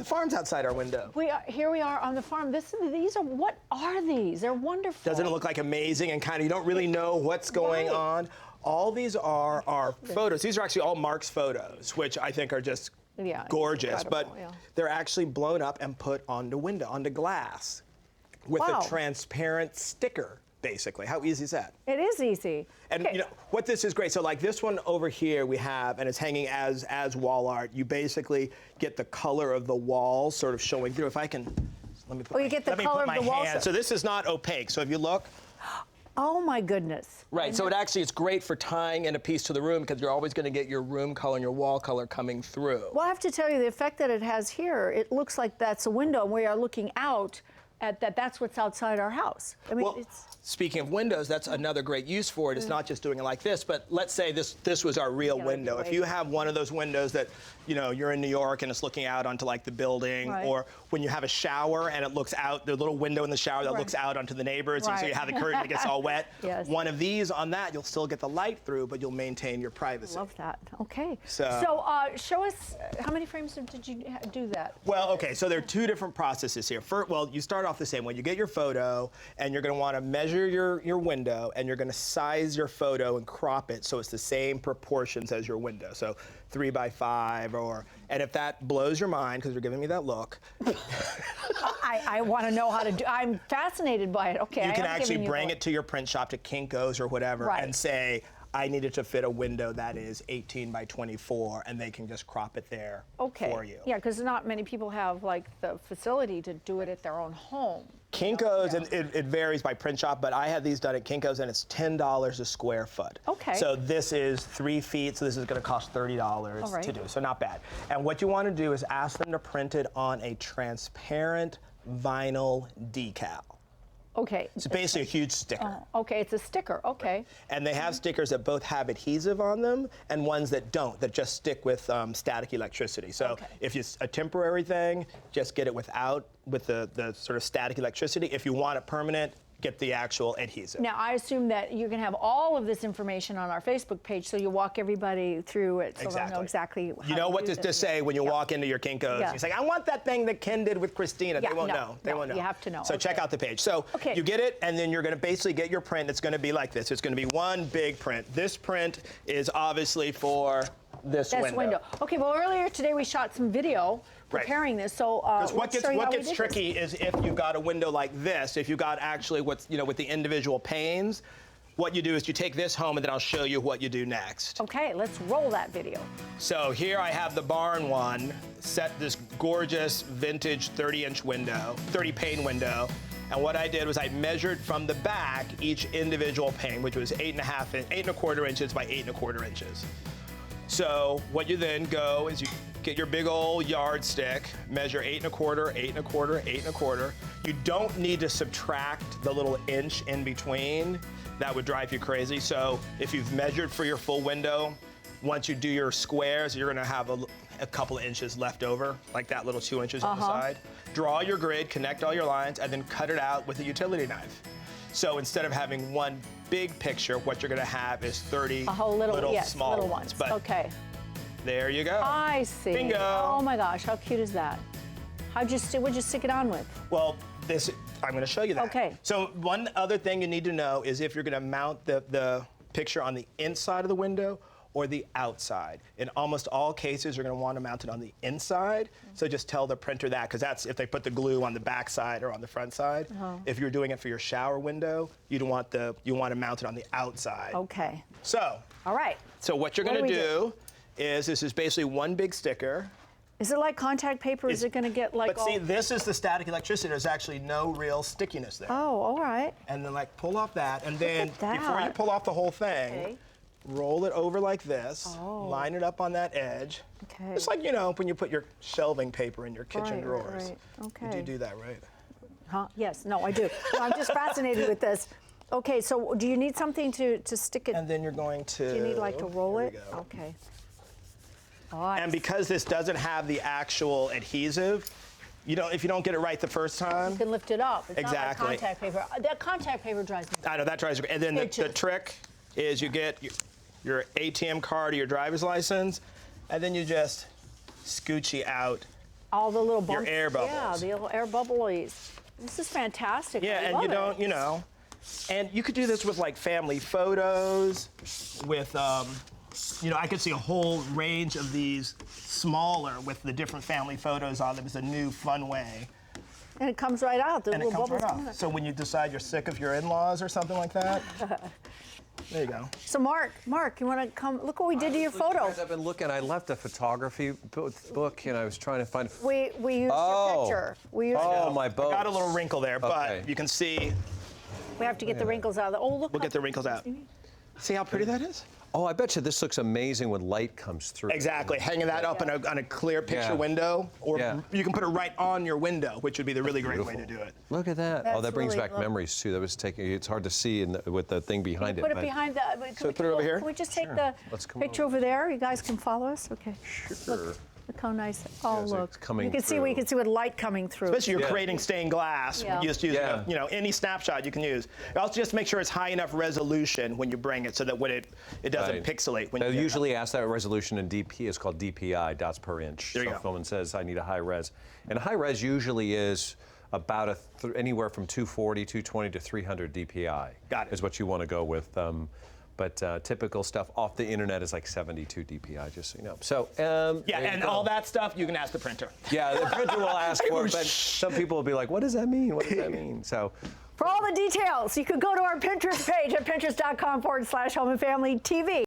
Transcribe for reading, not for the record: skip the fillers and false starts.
The farm's outside our window. Here we are on the farm. What are these? They're wonderful. Doesn't it look like amazing and kind of, you don't really know what's going on? All these are photos. These are actually all Mark's photos, which I think are just gorgeous, but they're actually blown up and put onto glass with a transparent sticker, basically. How easy is that? It is easy. And you know what, this is great. So like this one over here we have, and it's hanging as wall art. You basically get the color of the walls sort of showing through. If I can, let me put my hand. So this is not opaque. So if you look. Oh my goodness. Right, so it's great for tying in a piece to the room because you're always going to get your room color and your wall color coming through. Well, I have to tell you, the effect that it has here, it looks like that's a window and we are looking out at that's what's outside our house. I mean, speaking of windows, that's another great use for it. It's not just doing it like this, but let's say this was our real window. If you have one of those windows that, you know, you're in New York and it's looking out onto like the building, or when you have a shower and it looks out, the little window in the shower that looks out onto the neighbors, and so you have the curtain that gets all wet. One of these on that, you'll still get the light through, but you'll maintain your privacy. Love that. Okay. So show us, how many frames did you do that? Well, okay, so there are two different processes here. First, you start off the same way. You get your photo, and you're going to want to measure your window, and you're going to size your photo and crop it so it's the same proportions as your window. So 3 by 5, and if that blows your mind, because you're giving me that look. I want to know how to do, I'm fascinated by it. Okay. You can actually bring it to your print shop, to Kinko's or whatever, and say, I needed to fit a window that is 18 by 24, and they can just crop it there for you. Yeah, because not many people have like the facility to do it at their own home. Kinko's, and it varies by print shop, but I had these done at Kinko's, and it's $10 a square foot. Okay. So this is 3 feet, so this is going to cost $30 to do, so not bad. And what you want to do is ask them to print it on a transparent vinyl decal. Okay. It's basically a huge sticker. Okay, it's a sticker, okay. And they have stickers that both have adhesive on them and ones that don't, that just stick with static electricity. So if it's a temporary thing, just get it with the sort of static electricity. If you want it permanent, get the actual adhesive. Now, I assume that you can have all of this information on our Facebook page, so you walk everybody through it, so they'll know exactly how you know what to say when you walk into your Kinko's. You say, I want that thing that Ken did with Christina. They won't know. They won't know. You have to know. So check out the page. So you get it, and then you're going to basically get your print. It's going to be like this. It's going to be one big print. This print is obviously for this window. Okay, well, earlier today we shot some video preparing this, so what gets tricky is if you've got a window like this, if you've got actually with the individual panes, what you do is you take this home, and then I'll show you what you do next. Okay, let's roll that video. So here I have the barn one, set this gorgeous vintage 30-inch window, 30-pane window. And what I did was I measured from the back each individual pane, which was 8 1/4 inches by 8 1/4 inches. So what you then go is you get your big old yardstick, measure 8 1/4, 8 1/4, 8 1/4. You don't need to subtract the little inch in between. That would drive you crazy. So if you've measured for your full window, once you do your squares, you're gonna have a couple of inches left over, like that little 2 inches on the side. Draw your grid, connect all your lines, and then cut it out with a utility knife. So instead of having one big picture, what you're going to have is 30 little small ones. But there you go. I see. Bingo. Oh my gosh, how cute is that? What'd you stick it on with? Well, I'm going to show you that. Okay. So one other thing you need to know is if you're going to mount the picture on the inside of the window or the outside. In almost all cases, you're going to want to mount it on the inside. So just tell the printer that, because that's if they put the glue on the back side or on the front side. If you're doing it for your shower window, you want to mount it on the outside. Okay. So. All right. So what you're going to do is this is basically one big sticker. Is it like contact paper? Is it going to get like? But see, this is the static electricity. There's actually no real stickiness there. Oh, all right. And then like pull off that, and then before you pull off the whole thing. Roll it over like this, line it up on that edge. Okay. It's like, when you put your shelving paper in your kitchen drawers. Right. Okay. You do that, right? Huh? Yes, no, I do. No, I'm just fascinated with this. Okay, so do you need something to stick it? And then you're going to... Do you need to roll it? Okay. And because this doesn't have the actual adhesive, if you don't get it right the first time... You can lift it up. It's not like contact paper. That contact paper drives me. I know, that drives me. And then the trick is you get your ATM card or your driver's license, and then you just scoochie out all the little bumps. Your air bubbles. Yeah, the little air bubblies. This is fantastic. Yeah, I and love you don't, it. you know, and you could do this with like family photos, with, you know, I could see a whole range of these smaller with the different family photos on them. It's a new fun way. And it comes right out. The And it little comes right bubbles. off. So when you decide you're sick of your in-laws or something like that, there you go. So Mark, you want to come? Look what we did to your photo. I've been looking. I left a photography book, and I was trying to find. We used your picture. We used My boat. Got a little wrinkle there, Okay. but you can see. We have to get the wrinkles out of the. Oh, look. We'll get the wrinkles out. See how pretty that is? Oh, I bet you this looks amazing when light comes through. Exactly. Hanging that up on a clear picture Yeah. window, or Yeah. you can put it right on your window, which would be the really great way to do it. Look at that. That's That brings really back lovely. memories too. That was taking. It's hard to see with the thing behind it. Put it but- behind the. So put it over here? Can we just take the Let's come picture over there? You guys can follow us. Okay. Sure. Look how nice. Oh, it's look. coming You can see. We through. can see with light coming through. Especially you're Yeah. creating stained glass. Yeah. Just using Yeah. you know, any snapshot you can use. Also, just make sure it's high enough resolution when you bring it, so that when it doesn't Right. pixelate. When They you get it up. usually ask that resolution in DP. It's called DPI, dots per inch. There you so go. if someone says, I need a high res. And a high res usually is about anywhere from 240, 220 to 300 DPI. Got it. Is what you want to go with. But typical stuff off the internet is like 72 DPI, just so you know. So Yeah, there you and go. all that stuff you can ask the printer. Yeah, the printer will ask for it, but some people will be like, "What does that mean? What does that mean?" So. For all the details, you could go to our Pinterest page at pinterest.com/Home and Family TV.